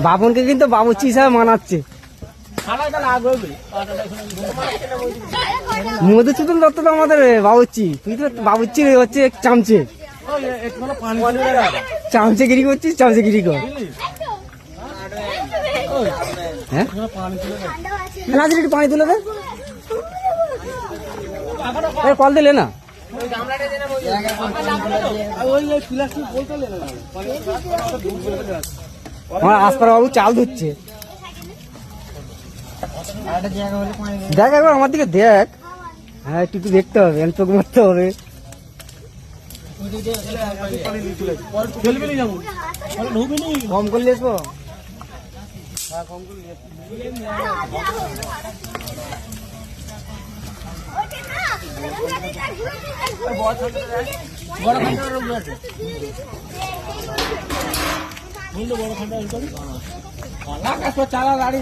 বাপনকে কিন্তু বাবুর্চি হিসাবে মানাচ্ছে। মধুসূদন দত্ত তো আমাদের বাবুর্চি, তুই তো বাবুর্চি হচ্ছে চামচে, চামচেগিরি করছিস, চামচেগিরি কর। হ্যাঁ নাজির একটু পানি তুলে দে, কল দিলে না। আমার আসপার বাবু চাল ধুচ্ছে। দেখ একবার আমার দিকে দেখ। হ্যাঁ একটু দেখতে হবে, চোখ মারতে হবে। কম করলে এসবো, চালা গাড়ি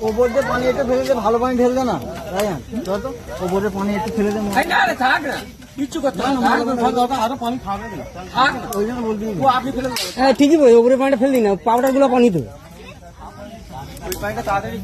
ওপর দিয়ে পানি একটু ফেলে দে, ভালো পানি ঢেলবে না ওপরে পানি একটু ফেলে দে। হ্যাঁ ঠিকই বল, ওপরে পানিটা ফেলে দিন না, পাউডার গুলো পানি তো তাড়াতাড়ি